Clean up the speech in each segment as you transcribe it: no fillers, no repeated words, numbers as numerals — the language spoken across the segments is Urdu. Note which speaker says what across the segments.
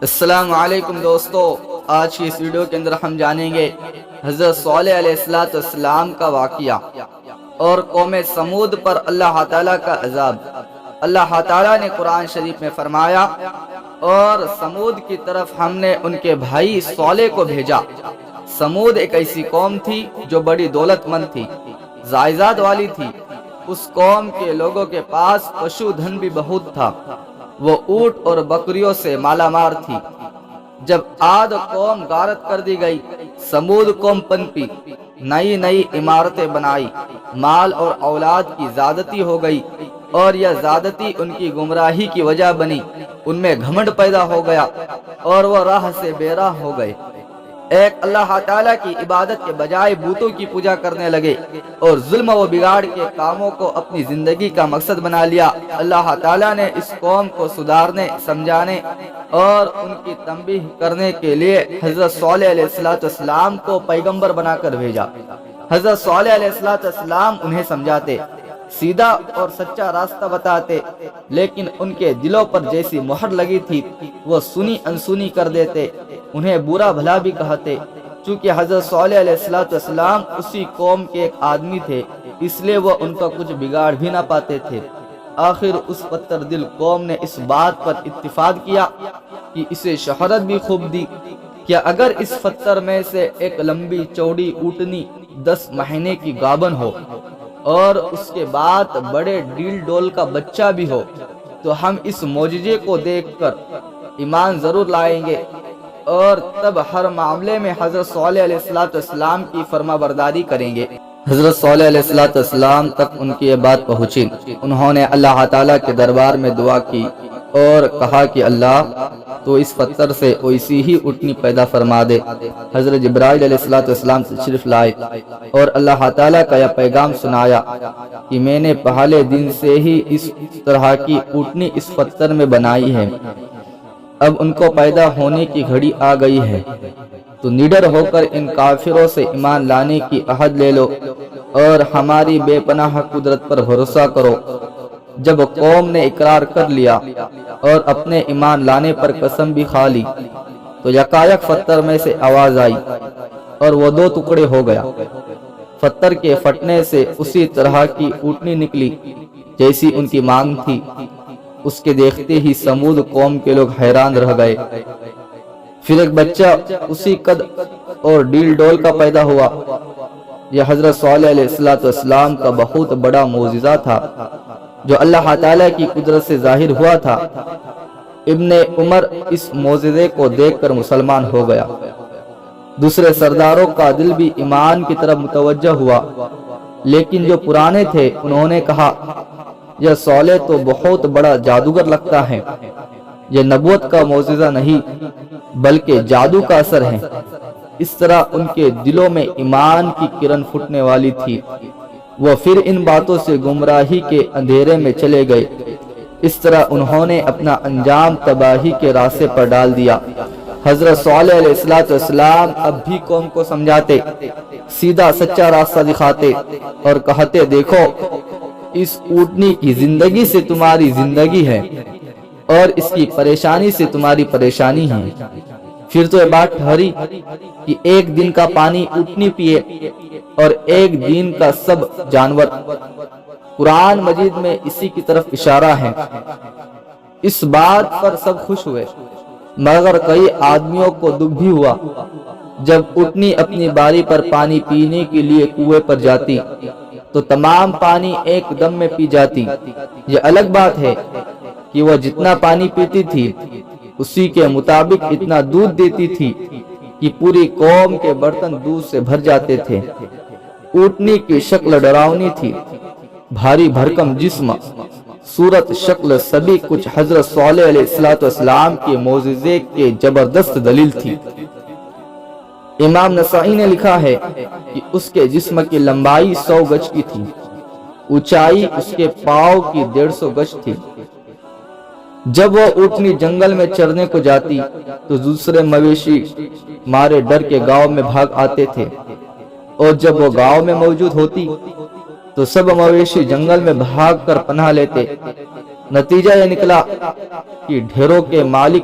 Speaker 1: السلام علیکم دوستو، آج کی اس ویڈیو کے اندر ہم جانیں گے حضرت صالح علیہ السلام کا واقعہ اور قوم سمود پر اللہ تعالیٰ کا عذاب۔ اللہ تعالیٰ نے قرآن شریف میں فرمایا، اور سمود کی طرف ہم نے ان کے بھائی صالح کو بھیجا۔ سمود ایک ایسی قوم تھی جو بڑی دولت مند تھی، زائیداد والی تھی۔ اس قوم کے لوگوں کے پاس پشو دھن بھی بہت تھا، وہ اونٹ اور بکریوں سے مالا مال تھی۔ جب عاد قوم غارت کر دی گئی، سمود قوم پنپی، نئی عمارتیں بنائی، مال اور اولاد کی زیادتی ہو گئی، اور یہ زیادتی ان کی گمراہی کی وجہ بنی۔ ان میں گھمنڈ پیدا ہو گیا اور وہ راہ سے بے راہ ہو گئے۔ ایک اللہ تعالیٰ کی عبادت کے بجائے بتوں کی پوجا کرنے لگے اور ظلم و بگاڑ کے کاموں کو اپنی زندگی کا مقصد بنا لیا۔ اللہ تعالیٰ نے اس قوم کو سدھارنے، سمجھانے اور ان کی تنبیہ کرنے کے لیے حضرت صالح علیہ السلام کو پیغمبر بنا کر بھیجا۔ حضرت صالح علیہ السلام انہیں سمجھاتے، سیدھا اور سچا راستہ بتاتے، لیکن ان کے دلوں پر جیسی مہر لگی تھی وہ سنی انسنی کر دیتے، انہیں برا بھلا بھی کہتے۔ چونکہ حضرت صالح علیہ السلام اسی قوم کے ایک آدمی تھے، اس لیے وہ ان کا کچھ بگاڑ بھی نہ پاتے تھے۔ آخر اس پتھر دل قوم نے اس بات پر اتفاق کیا کہ اسے شہرت بھی خوب دی کہ اگر اس پتھر میں سے ایک لمبی چوڑی اونٹنی 10 مہینے کی گابن ہو اور اس کے بعد بڑے ڈیل ڈول کا بچہ بھی ہو تو ہم اس معجزے کو دیکھ کر ایمان ضرور لائیں گے، اور تب ہر معاملے میں حضرت صالح علیہ السلام کی فرما برداری کریں گے۔ حضرت صالح علیہ السلام تک ان کی یہ بات پہنچی۔ انہوں نے اللہ تعالیٰ کے دربار میں دعا کی اور کہا کہ اللہ تو اس پتھر سے ویسی ہی اونٹنی پیدا فرما دے۔ حضرت جبرائیل علیہ السلام تشریف لائے اور اللہ تعالیٰ کا یہ پیغام سنایا کہ میں نے پہلے دن سے ہی اس طرح کی اونٹنی اس پتھر میں بنائی ہے، اب ان کو پیدا ہونے کی گھڑی آ گئی ہے، تو نڈر ہو کر ان کافروں سے ایمان لانے کی عہد لے لو اور ہماری بے پناہ قدرت پر بھروسہ کرو۔ جب قوم نے اقرار کر لیا اور اپنے ایمان لانے پر قسم بھی کھا لی تو یکایک پتھر میں سے آواز آئی اور وہ 2 ٹکڑے ہو گیا۔ پتھر کے پھٹنے سے اسی طرح کی اونٹنی نکلی جیسی ان کی مانگ تھی۔ اس کے دیکھتے ہی سمود قوم کے لوگ حیران رہ گئے۔ پھر ایک بچہ اسی قد اور ڈیل ڈول کا پیدا ہوا۔ یہ حضرت صالح علیہ السلام کا بہت بڑا معجزہ تھا جو اللہ تعالیٰ کی قدرت سے ظاہر ہوا تھا۔ ابن عمر اس معجزے کو دیکھ کر مسلمان ہو گیا۔ دوسرے سرداروں کا دل بھی ایمان کی طرف متوجہ ہوا، لیکن جو پرانے تھے انہوں نے کہا یہ صالح تو بہت بڑا جادوگر لگتا ہے، یہ نبوت کا معجزہ نہیں بلکہ جادو کا اثر ہے۔ اس طرح ان کے دلوں میں ایمان کی کرن پھوٹنے والی تھی۔ وہ پھر ان باتوں سے گمراہی کے اندھیرے میں چلے گئے۔ اس طرح انہوں نے اپنا انجام تباہی کے راستے پر ڈال دیا۔ حضرت صالح علیہ السلام اب بھی قوم کو سمجھاتے، سیدھا سچا راستہ دکھاتے اور کہتے، دیکھو اس اونٹنی کی زندگی سے تمہاری زندگی ہے اور اس کی پریشانی سے تمہاری پریشانی ہے۔ پھر تو یہ بات ٹھہری کہ ایک دن کا پانی اونٹنی پیے اور ایک دن کا سب جانور۔ قرآن مجید میں اسی کی طرف اشارہ ہے۔ اس بات پر سب خوش ہوئے، مگر کئی آدمیوں کو دکھ بھی ہوا۔ جب اونٹنی اپنی باری پر پانی پینے کے لیے کنویں پر جاتی تو تمام پانی ایک دم میں پی جاتی۔ یہ الگ بات ہے کہ وہ جتنا پانی پیتی تھی اسی کے مطابق اتنا دودھ دیتی تھی کہ پوری قوم کے برتن دودھ سے بھر جاتے تھے۔ اونٹنی کی شکل ڈراؤنی تھی، بھاری بھرکم جسم، صورت، شکل، سبھی کچھ حضرت صالح علیہ السلام کے معجزے کے زبردست دلیل تھی۔ امام نسائی نے لکھا ہے کہ اس کے جسم کی لمبائی 100 گز کی تھی، اونچائی اس کے پاؤں کی 150 گز تھی۔ جب وہ اونٹنی جنگل میں چرنے کو جاتی تو دوسرے مویشی مارے ڈر کے گاؤں میں بھاگ آتے تھے، اور جب وہ گاؤں میں موجود ہوتی تو سب مویشی جنگل میں بھاگ کر پناہ لیتے۔ نتیجہ یہ نکلا کہ ڈھیروں کے مالک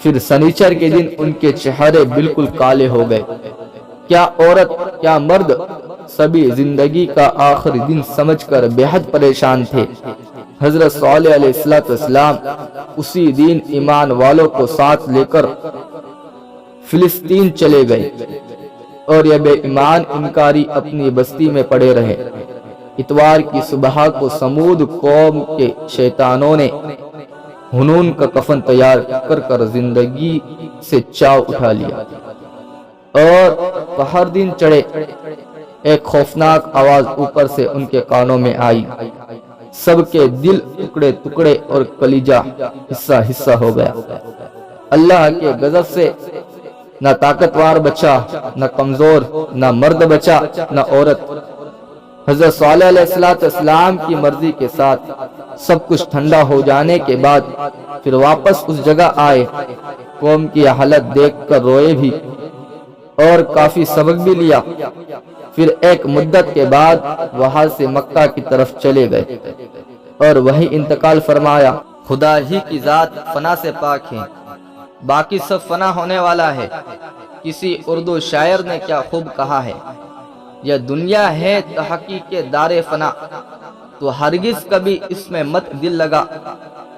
Speaker 1: پھر سنیچر کے دن ان کے چہرے بالکل کالے ہو گئے۔ کیا عورت کیا مرد سبھی زندگی کا آخری دن سمجھ کر بے حد پریشان تھے۔ حضرت صالح علیہ السلام اسی دن ایمان والوں کو ساتھ لے کر فلسطین چلے گئے اور یہ بے ایمان انکاری اپنی بستی میں پڑے رہے۔ اتوار کی صبح کو سمود قوم کے شیطانوں نے ہنون کا کفن تیار کر کر زندگی سے چاو اٹھا لیا اور پہر دن چڑھے ایک خوفناک آواز اوپر سے ان کے کانوں میں آئی۔ سب کے دل ٹکڑے ٹکڑے اور کلیجہ حصہ حصہ ہو گیا۔ اللہ کے غضب سے نہ طاقتور بچا، نہ کمزور، نہ مرد بچا، نہ عورت۔ حضرت صالح علیہ السلام کی مرضی کے ساتھ سب کچھ ٹھنڈا ہو جانے کے بعد پھر واپس اس جگہ آئے۔ قوم کی حالت دیکھ کر روئے بھی اور کافی سبق بھی لیا۔ پھر ایک مدت کے بعد وہاں سے مکہ کی طرف چلے گئے اور وہیں انتقال فرمایا۔ خدا ہی کی ذات فنا سے پاک ہے، باقی سب فنا ہونے والا ہے۔ کسی اردو شاعر نے کیا خوب کہا ہے، یہ دنیا ہے تحقیق دار فنا، تو ہرگز کبھی اس میں مت دل لگا۔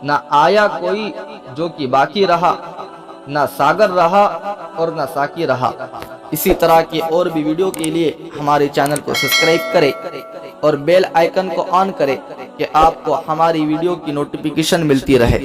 Speaker 1: نہ آیا کوئی جو کہ باقی رہا، نہ ساگر رہا اور نہ ساکی رہا۔ اسی طرح کی اور بھی ویڈیو کے لیے ہمارے چینل کو سبسکرائب کریں اور بیل آئیکن کو آن کریں کہ آپ کو ہماری ویڈیو کی نوٹیفیکیشن ملتی رہے۔